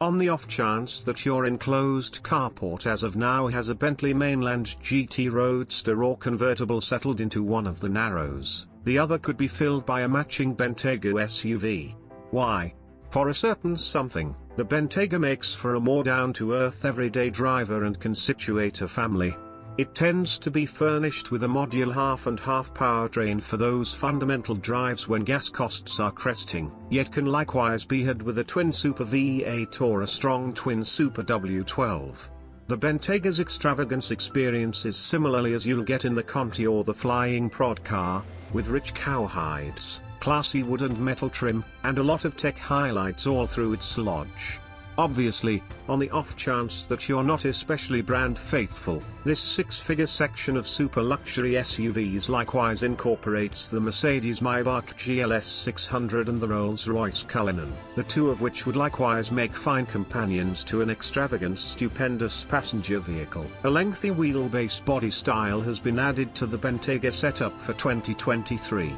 On the off chance that your enclosed carport as of now has a Bentley Mainland GT roadster or convertible settled into one of the narrows, the other could be filled by a matching Bentayga SUV. Why? For a certain something, the Bentayga makes for a more down-to-earth everyday driver and can situate a family. It tends to be furnished with a modular half-and-half powertrain for those fundamental drives when gas costs are cresting, yet can likewise be had with a twin super V8 or a strong twin super W12. The Bentayga's extravagance experience is similarly as you'll get in the Conti or the flying prod car, with rich cowhides, classy wood and metal trim, and a lot of tech highlights all through its lodge. Obviously, on the off chance that you're not especially brand faithful, this six-figure section of super luxury SUVs likewise incorporates the Mercedes-Maybach GLS600 and the Rolls-Royce Cullinan, the two of which would likewise make fine companions to an extravagant stupendous passenger vehicle. A lengthy wheelbase body style has been added to the Bentayga setup for 2023.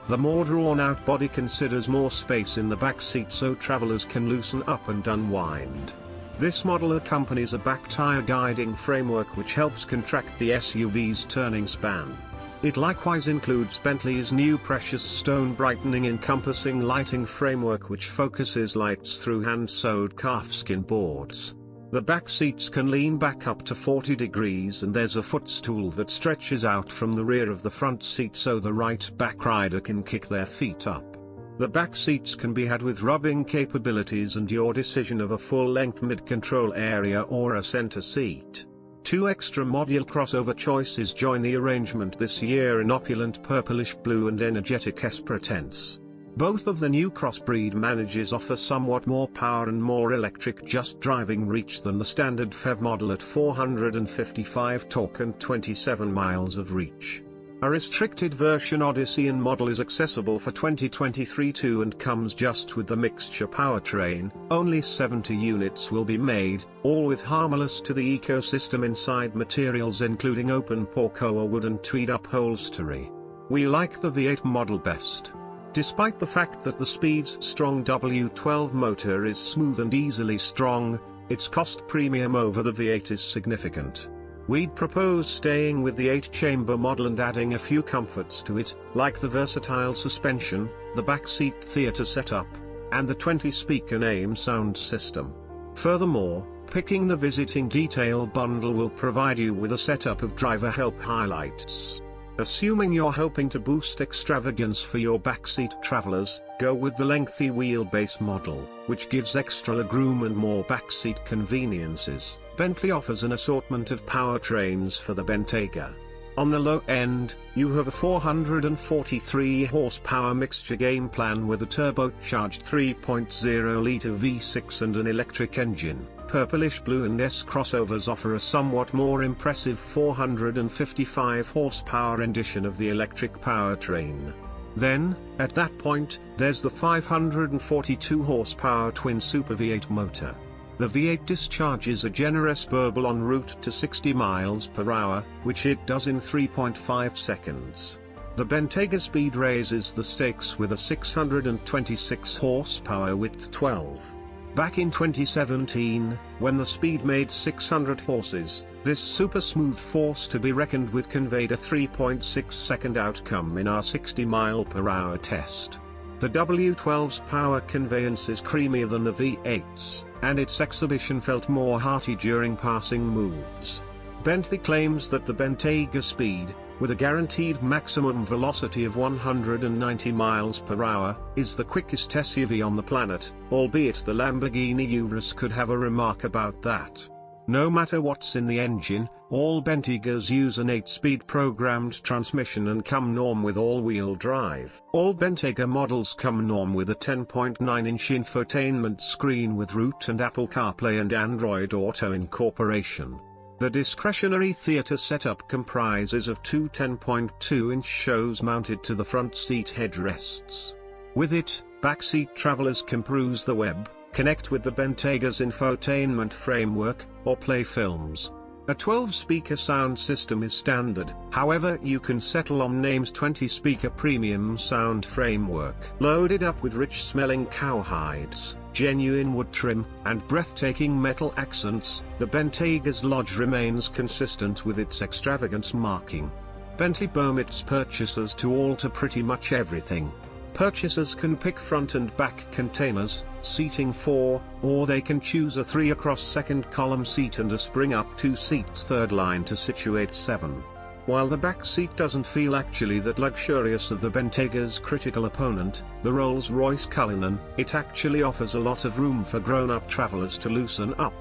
The more drawn-out body considers more space in the back seat so travelers can loosen up and unwind. This model accompanies a back tire guiding framework which helps contract the SUV's turning span. It likewise includes Bentley's new precious stone brightening encompassing lighting framework which focuses lights through hand-sewed calfskin boards. The back seats can lean back up to 40 degrees and there's a footstool that stretches out from the rear of the front seat so the right back rider can kick their feet up. The back seats can be had with rubbing capabilities and your decision of a full-length mid-control area or a center seat. Two extra module crossover choices join the arrangement this year in opulent purplish blue and energetic Esprit tense. Both of the new crossbreed manages offer somewhat more power and more electric just driving reach than the standard PHEV model at 455 torque and 27 miles of reach. A restricted version Odyssey model is accessible for 2023 too and comes just with the mixture powertrain. Only 70 units will be made, all with harmless to the ecosystem inside materials including open porcoa wood and tweed upholstery. We like the V8 model best. Despite the fact that the speed's strong W12 motor is smooth and easily strong, its cost premium over the V8 is significant. We'd propose staying with the 8-chamber model and adding a few comforts to it, like the versatile suspension, the backseat theater setup, and the 20-speaker name sound system. Furthermore, picking the visiting detail bundle will provide you with a setup of driver help highlights. Assuming you're hoping to boost extravagance for your backseat travelers, go with the lengthy wheelbase model, which gives extra legroom and more backseat conveniences. Bentley offers an assortment of powertrains for the Bentayga. On the low end, you have a 443 horsepower mixture game plan with a turbocharged 3.0-liter V6 and an electric engine. Purplish blue and S crossovers offer a somewhat more impressive 455 horsepower rendition of the electric powertrain. Then, at that point, there's the 542 horsepower twin super V8 motor. The V8 discharges a generous burble en route to 60 miles per hour, which it does in 3.5 seconds. The Bentayga speed raises the stakes with a 626 horsepower with 12. Back in 2017, when the speed made 600 horses, this super smooth force to be reckoned with conveyed a 3.6-second outcome in our 60-mile-per-hour test. The W12's power conveyance is creamier than the V8's, and its exhibition felt more hearty during passing moves. Bentley claims that the Bentayga speed, with a guaranteed maximum velocity of 190 miles per hour, is the quickest SUV on the planet, albeit the Lamborghini Urus could have a remark about that. No matter what's in the engine, all Bentaygas use an 8-speed programmed transmission and come norm with all-wheel drive. All Bentayga models come norm with a 10.9-inch infotainment screen with Root and Apple CarPlay and Android Auto incorporation. The discretionary theater setup comprises of two 10.2-inch shows mounted to the front seat headrests. With it, backseat travelers can peruse the web, connect with the Bentayga's infotainment framework, or play films. A 12-speaker sound system is standard, however you can settle on Name's 20-speaker premium sound framework. Loaded up with rich-smelling cowhides, genuine wood trim, and breathtaking metal accents, the Bentayga's lodge remains consistent with its extravagance marking. Bentley permits purchasers to alter pretty much everything. Purchasers can pick front and back containers, seating 4, or they can choose a 3 across second column seat and a spring up 2 seats third line to situate 7. While the back seat doesn't feel actually that luxurious of the Bentayga's critical opponent, the Rolls-Royce Cullinan, it actually offers a lot of room for grown-up travelers to loosen up.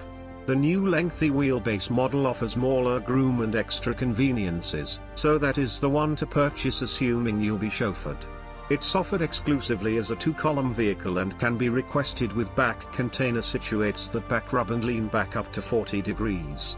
The new lengthy wheelbase model offers more legroom and extra conveniences, so that is the one to purchase assuming you'll be chauffeured. It's offered exclusively as a 2-column vehicle and can be requested with back container situates that back rub and lean back up to 40 degrees.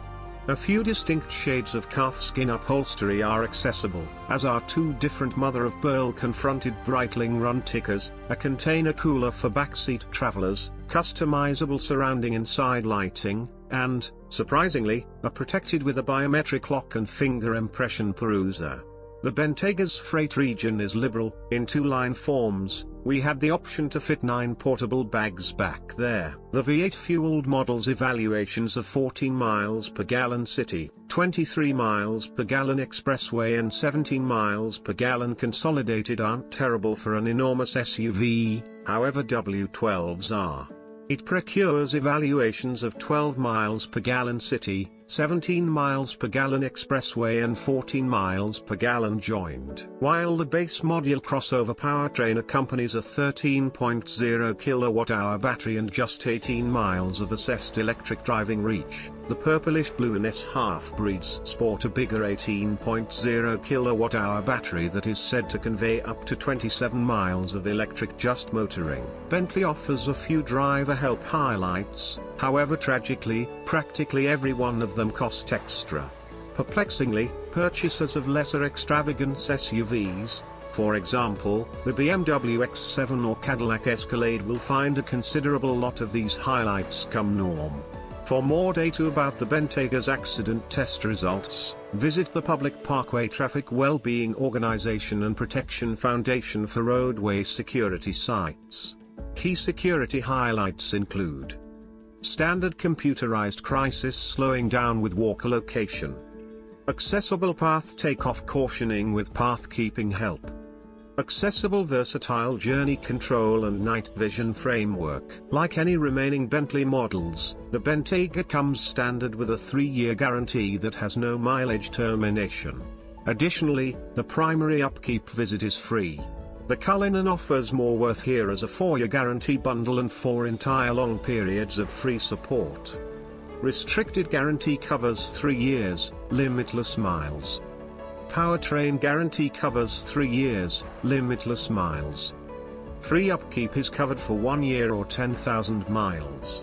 A few distinct shades of calfskin upholstery are accessible, as are 2 different mother-of-pearl confronted Breitling run tickers, a container cooler for backseat travelers, customizable surrounding and side lighting, and, surprisingly, a protected with a biometric lock and finger impression peruser. The Bentayga's freight region is liberal, in 2-line forms. We had the option to fit 9 portable bags back there. The V8 fueled model's evaluations of 14 miles per gallon city, 23 miles per gallon expressway and 17 miles per gallon consolidated aren't terrible for an enormous SUV, however W12s are. It procures evaluations of 12 miles per gallon city, 17 miles per gallon expressway and 14 miles per gallon joined. While the base module crossover powertrain accompanies a 13.0 kWh battery and just 18 miles of assessed electric driving reach, the purplish-blue NS half-breeds sport a bigger 18.0 kWh battery that is said to convey up to 27 miles of electric just motoring. Bentley offers a few driver help highlights, however tragically, practically every one of them cost extra. Perplexingly, purchasers of lesser extravagance SUVs, for example, the BMW X7 or Cadillac Escalade will find a considerable lot of these highlights come norm. For more data about the Bentayga's accident test results, visit the Public Parkway Traffic Wellbeing Organization and Protection Foundation for roadway security sites. Key security highlights include: standard computerized crisis slowing down with walker location, accessible path takeoff cautioning with path keeping help, accessible versatile journey control and night vision framework. Like any remaining Bentley models, the Bentayga comes standard with a 3-year guarantee that has no mileage termination. Additionally, the primary upkeep visit is free. The Cullinan offers more worth here as a 4-year guarantee bundle and 4 entire long periods of free support. Restricted guarantee covers 3 years, limitless miles. Powertrain guarantee covers 3 years, limitless miles. Free upkeep is covered for 1 year or 10,000 miles.